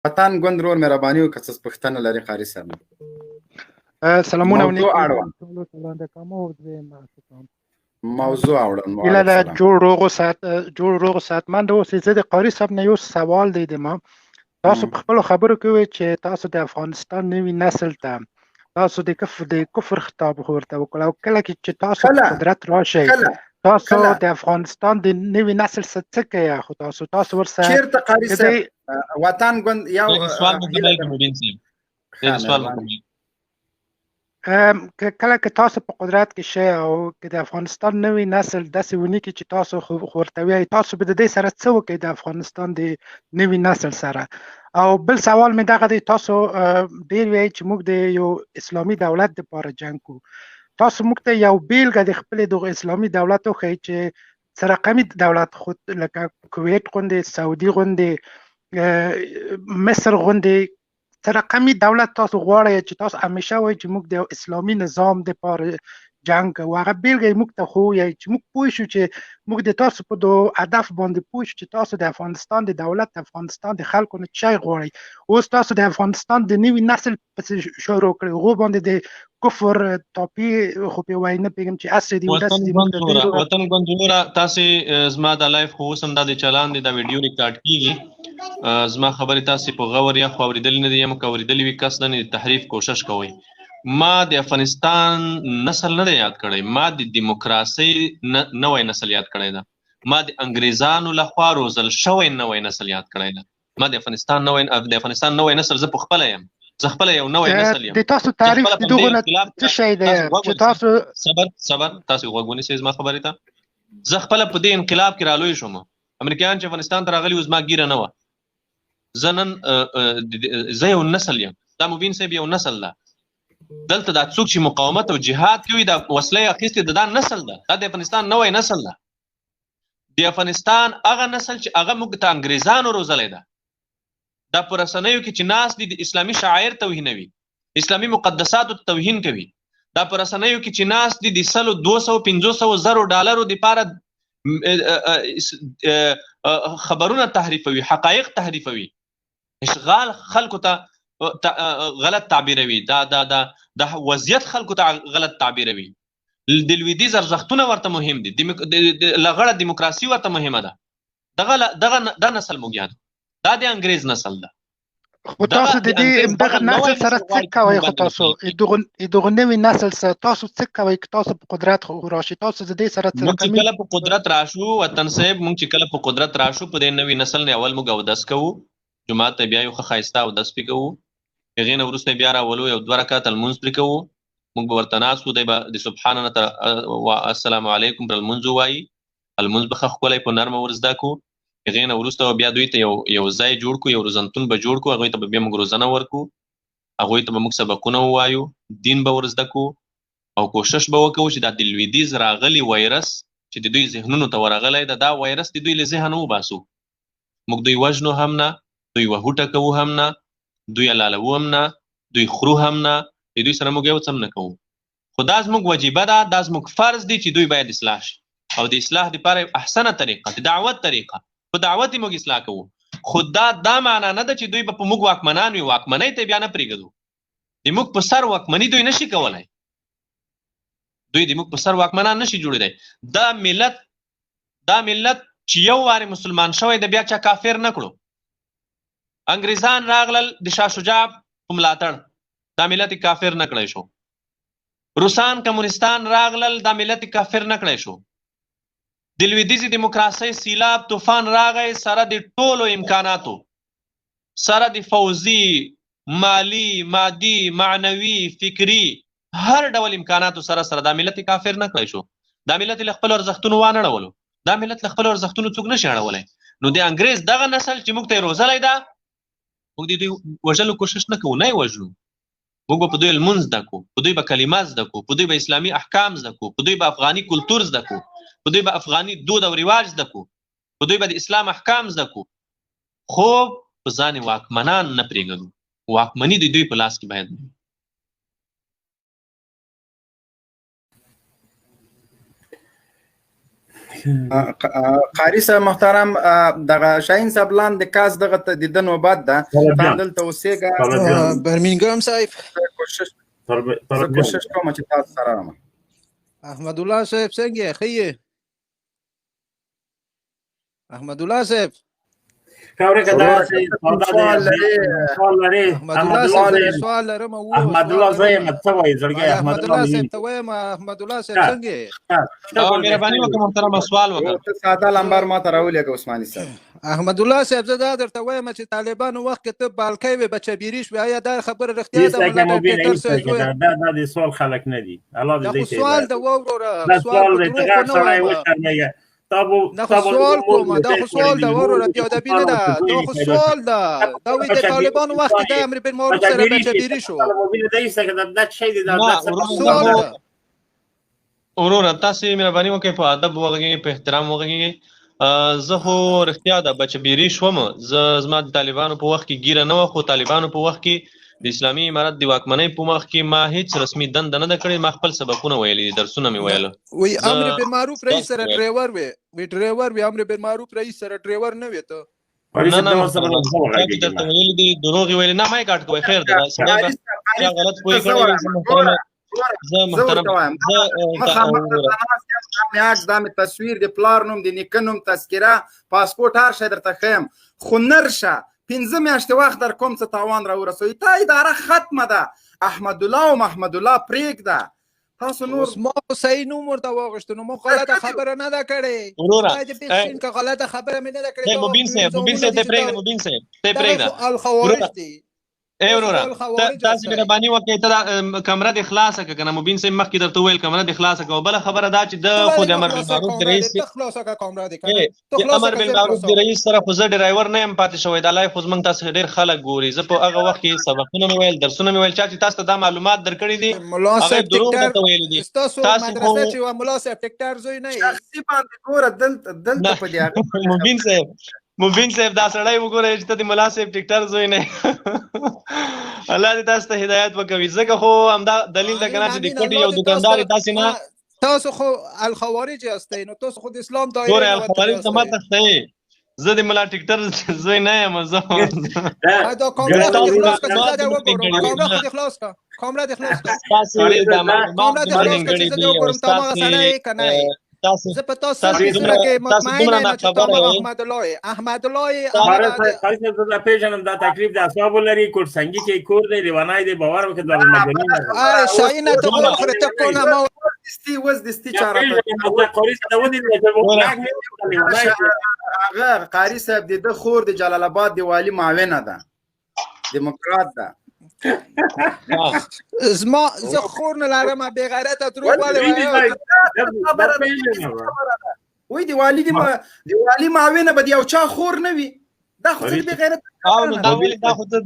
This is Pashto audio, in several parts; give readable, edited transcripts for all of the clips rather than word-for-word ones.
وطن ګوند رور مهرباني وکړه څه پوښتنه لري قاري صاحب؟ سلامونه او موضوع اړوند موضوع اړوند اله دا جوړ روغ ساتمند اوسئ. زه د قاري صاحب نه یو سوال دی د ما تاسو په خپلو خبرو کې وایئ چې تاسو د افغانستان نوي نسل ته تاسو د کفر خطاب ورته وکړ او کله چې تاسو په قدرت راشئ تاسو د افغانستان د نوي نسل څه کوي خو تاسو ورسره چیرته قاري صاحب وطن ګوند یو سوال مکمل کوم مبین صاحب سوال مکمل کله که تاسو په قدرت کې شئ او که د افغانستان نوی نسل داسې ونی کې چې تاسو ورته وایئ تاسو به د دې سره څه وکړئ د افغانستان د نوي نسل سره؟ او بل سوال مې دغه دی تاسو ډېر وایئ چې موږ د یو اسلامي دولت دپاره جنګ کوو. تاسو موږ ته یو بیلګه د خپلې دغه اسلامي دولت وښیئ چې څه رقمي دولت خود لکه کویت غوندې سعودي غوندې مصر غوندې څه رقمي دولت تاسو غواړئ چې تاسو همیشه وایئ چې موږ د اسلامي نظام دپاره جنګ کوو. هغه بیلګه یې موږ ته وښویئ چې موږ پوه شو چې موږ د تاسو په دغه هدف باندې پوه شو چې تاسو د افغانستان د دولت د افغانستان د خلکو نه څه غواړئ. اوس تاسو د افغانستان د نوي نسل پسې شروع کړئ هغو باندې د کفر ټاپي خو پې وایي نه پوهېږم چې هسې دي وطن ګوندوره تاسې زما دا لایف خو اوس هم دا د چلان دی دا ویډیو ریکارډ کېږي زما خبرې تاسې په غور یا خو اورېدلې نه دي یا مو که اورېدلې وي کس نه د تحریف کوشش کوئ. ما د افغانستان نسل نه دی یاد کړی ما د دیموکراسۍ نوی نسل یاد کړی ده ما د انګریزانو لخوا روزل شوی نوی نسل یاد کړی ده ما د افغانستان نوی نسل زه پخپله یم زه خپله یو نوی نسل یم. د تاسو تعریف د دغو نه څه شی دی چې تاسو صبر تاسې غوږ ونیسئ زما خبرې ته. زه خپله په دې انقلاب کې رالوی شوم امریکایان چې افغانستان ته راغلي وو زما ګیره نه وه. زه نن زه یو نسل یم دا مبین صاحب یو نسل ده دلته دا څوک چې مقاومت او جهاد کوي دا وسله اخیستې دا نسل ده دا د افغانستان نوی نسل ده. د افغانستان هغه نسل چې هغه موږ ته انګریزانو روزلی ده دا په رسنیو کې چې ناست دي د اسلامي شعایر توهینوي اسلامي مقدساتو ته توهین کوي دا په رسنیو کې چې ناست دي د 200-500 زرو ډالرو دپاره خبرونه تحریفوي حقایق تحریفوي اشغال خلکو ته غلط تعبیروي دا وضعیت خلکو ته غلط تعبیروي د لویدیځ ارزښتونه ورته مهم دي لغړه دیموکراسي ورته مهمه ده دا نسل موږ یاد دا د انګریز نسل ده. خو تاسو د دغه نسل سره څه کوئ خو تاسو دغه نوي نسل سره تاسو څه کوئ که تاسو په قدرت راشئ تاسو د دې سره څه موږ چې کله په قدرت راشو وطن صاحب موږ چې کله په قدرت راشو په دې نوي نسل نه اول موږ اودس کوو جماعت ته بیا یو ښه ښایسته اودس پرې کوو هغې نه وروسته بیا راولو یو 2 رکعته لمونځ پرې کوو موږ به ورته ناست وو دی به د سبحان نه تر السلام علیکم پر لمونځ ووایي لمونځ به ښه ښکلی په نرمه ور زده کړو هغې نه وروسته بیا دوی ته یو ځای جوړ کړو یو روزنتون به جوړ کړو هغوی ته به بیا موږ روزنه ورکړو هغوی ته به موږ سبقونه ووایو دین به ور زده کړو او کوشش به وکړو چې دا د لویدیځ راغلی وایرس چې د دوی ذهنونو ته ورغلی ده دا وایرس د دوی له ذهنه وباسو موږ دوی وژنو هم نه دوی وهوټه کوو هم نه دوی لالوو هم نه دوی خورو هم نه د دوی سره موږ یو څه هم نه کوو خو دا زموږ وجیبه ده دا زموږ فرض دی چې دوی باید اصلاح شي او د اصلاح دپاره احسنه طریقه د دعوت طریقه په دعوت یې موږ اصلاح کوو خو دا معنا نه ده چې دوی به په موږ واکمنان وي واکمنۍ ته بیا نه پرېږدو د موږ په سر واکمني دوی نشي کولی دوی د موږ په سر واکمنان نشي جوړېدی دا ملت چې یو وارې مسلمان شوی د بیا چا کافر نه کړو انګریزان راغلل د شاه شجاع په ملاتړ دا ملت کافر نه کړی شو روسان کمونستان راغلل دا ملت کافر نه کړی شو د لویدیځې دیموکراسۍ سیلاب طوفان راغی سره د ټولو امکاناتو سره د فوزي مالی مادي معنوي فکري هر ډول امکاناتو سره دا ملت کافر نه کړی شو دا ملت له خپلو ارزښتونو وانه اړولو دا ملت له خپلو ارزښتونو څوک نشي اړولی نو د انګریز دغه نسل چې موږ ته یې روزلی ده موږ د دوی وژلو کوشش نه کوو نه یې وژنو موږ به په دوی لمونځ زده کړو په دوی به کلمه زده کړو په دوی به اسلامي احکام زده کړو په دوی به افغاني کلتور زده کړو په دوی به افغاني دود او رواج زده کړو په دوی به د اسلام احکام زده کړو خو په ځان واکمنان نه پرېږدو واکمني د دوی په لاس کې باید وي قاري صاحب محترم دغه شاهین صاحب لاندې کاس دغه د نوبت ده دلته اوسېږه برمنګام صاحب کوشش کوم چې تاسو سره رامه احمد الله صاحب څنګه ښه یې احمد الله صاحب کاوره کدا سوال لري سوال لرم احمد الله زایم ته وایي زړګي احمد الله صاحب ته وایم احمد الله صاحب څنګه مهرباني وکړه محترم سوال وکړه ساده لمبر ما ته راولېږه عثماني صاحب احمد الله صاحب زه دا درته وایم چې طالبانو وخت کې ته بالکۍ وې بچه بیریش وې آیا دا خبره رښتیا ده دا د سوال خلک نه دي الله دې سوال د وروره سوال دې څنګه دا سوال کوم دا سوال دا وروره دی دا بینه دا سوال دا وی د طالبانو وخت د امر بن معروف سره بچه بیریش شو مبین دې څنګه دا شی دی دا سوال وروره تاسو مهرباني وکړئ په ادب وغږیږئ په احترام وغږیږئ زه خو رښتیا ده بچه بیریش وم زما د طالبانو په وخت کې ګیره نه وه خو طالبانو په وخت کې د اسلامي امارت د واکمنۍ په وخت کې ما هیڅ رسمي دنده نه ده کړې ما خپل سبقونه ویلي دي درسونه مې ویله وی امر بالمعروف رئیس سره ډرایور وی ډرایور وی امر بالمعروف رئیس سره ډرایور نه وی ته نه درته ویلي دي دروغ ویلي نه ما یې کاټ کوی خیر ده سړی به غلط پوهې کړی زه محترم دا مې تصویر د پلار نوم د نیکه نوم تذکره پاسپورټ هر شی درته ښیم خو نرشه 15 میاشتې وخت در کوم څه تاوان راورسوي تا اداره ختمه ده احمد الله او محمد الله پرېږده تاسو نور ما صحیح نوم ورته واغشتو نو ما غلطه خبره نه ده کړې که غلطه خبره مې نه ده کړې مبین صاحب ته پرېږده الخوارج دي ای وروره تاسو مهرباني وکړئ ته کمره دې خلاصه کړه کنه مبین صاحب مخکې درته وویل کمره دې خلاصه کړه بله خبره دا چې د خو د امر بالمعروف د رئیس امر بالمعروف د رئیس سره خو زه ډرایور نه یم پاتې شوی د لایف خو زموږ تاسو ډېر خلک ګوري زه په هغه وخت کې سبقونه مې ویل درسونه مې ویل چا چې تاسو ته دا معلومات درکړي دي هغه دروغ درته ویلي دي تاسو مدرسه چې ملا صاحب ټیکټر زوی نه شخصي باندې ګوره دلته په دې مبین صاحب دا سړی وګورئ چې ته د ملا صاحب ټیکټر زوی نه الله دې تاسو ته هدایت وکړي ځکه خو همدا دلیل ده کنه چې د کوټې یو دکاندار داسې نه تاسو خو الخوارج یاستئ نو تاسو خو د اسلام دایره ګورئ الخوارج ته ما تختئ زه د ملا ټیکټر زوی نه یم زه دا کامره دې خلاص کړه دا وګورم کامره دې خلاص کړه کامره دې خلاص کړه تاسو دا معلومات دې کنه زه په تاسو سره کې مطمئن یم چې تاسو احمد الله دا پیژنم دا تقریب د اصحاب لري کوټ څنګه کې کور دی لیوانای دی باور وکړه د مدني شاهین ته خو ته کو نه مو دستی چاره هغه قاری صاحب د خور د جلال آباد دی والی معاونه ده دموکرات ده زه خور نه لرم بې غیرته دروغ وای دی والی معاونه به یو چا خور نه وي دا خو بې غیرت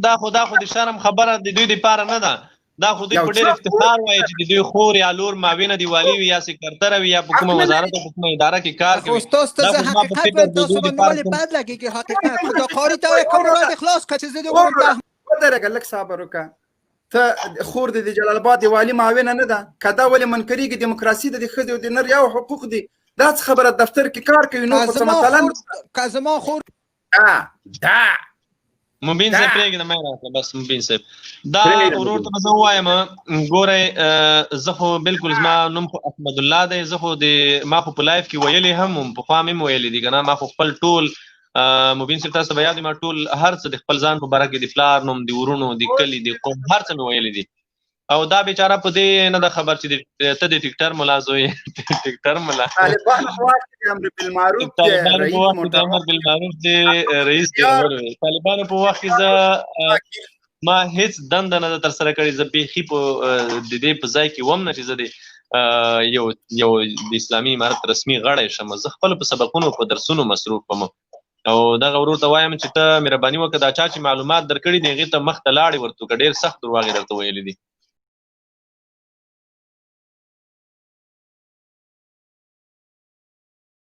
دا خو د شرم خبره د دوی لپاره نه ده دا خو دوی په ډېر افتخار وایي چې د دوی خور یا لور معاونه دی والی وي یا سکرتره وي یا په کومه وزارت او کومه اداره کې کار کوي تاسو ته حقیقت تاسو باندې ولې بد لګي حقیقت دا قاری ته کامره اخلاص کړه چې زه دې وګورم درګه لک صبر وکړه ته خور د جلال آباد دی والی معاونه نه ده کدا ولې منکرېږي دیموکراسي د ښځې او د نر یو حقوق دي دا خبره دفتر کې کار کوي نو مثلا کازما خور دا مبین صاحب پرېږده مې راکړه بس مبین صاحب دا ورور ته زه ووایم ګورئ زه خو بالکل زما نوم خو احمد الله دی زه خو ما خو په لایف کې ویلې هم پخوا مې ویلې دي که نه ما خو خپل ټول مبین صاحب تاسو ته به یاد ما ټول هر څه د خپل ځان په باره کې د پلار نوم د ورونو د کلي د قوم هر څه مې ویلي دي او دا بیچاره په دې نه ده خبر چې ته د ټیکټر ملا زوی ټیکټر ملا طالبانو په وخت کې امر بالمعروف د رئیس طالبانو په وخت کې زه ما هیڅ دنده نه ده ترسره کړې زه بیخي په د دې په ځای کې وم نه چې زه د یو د اسلامي امارت رسمي غړی شم زه خپل په سبقونو په درسونو مصروف وم او دغه ورور ته وایم چې ته مهرباني وکړه دا چا چې معلومات درکړي دي هغې ته مخ ته لاړې ورته وکړه ډېر سخت درواغ یې درته ویلي دي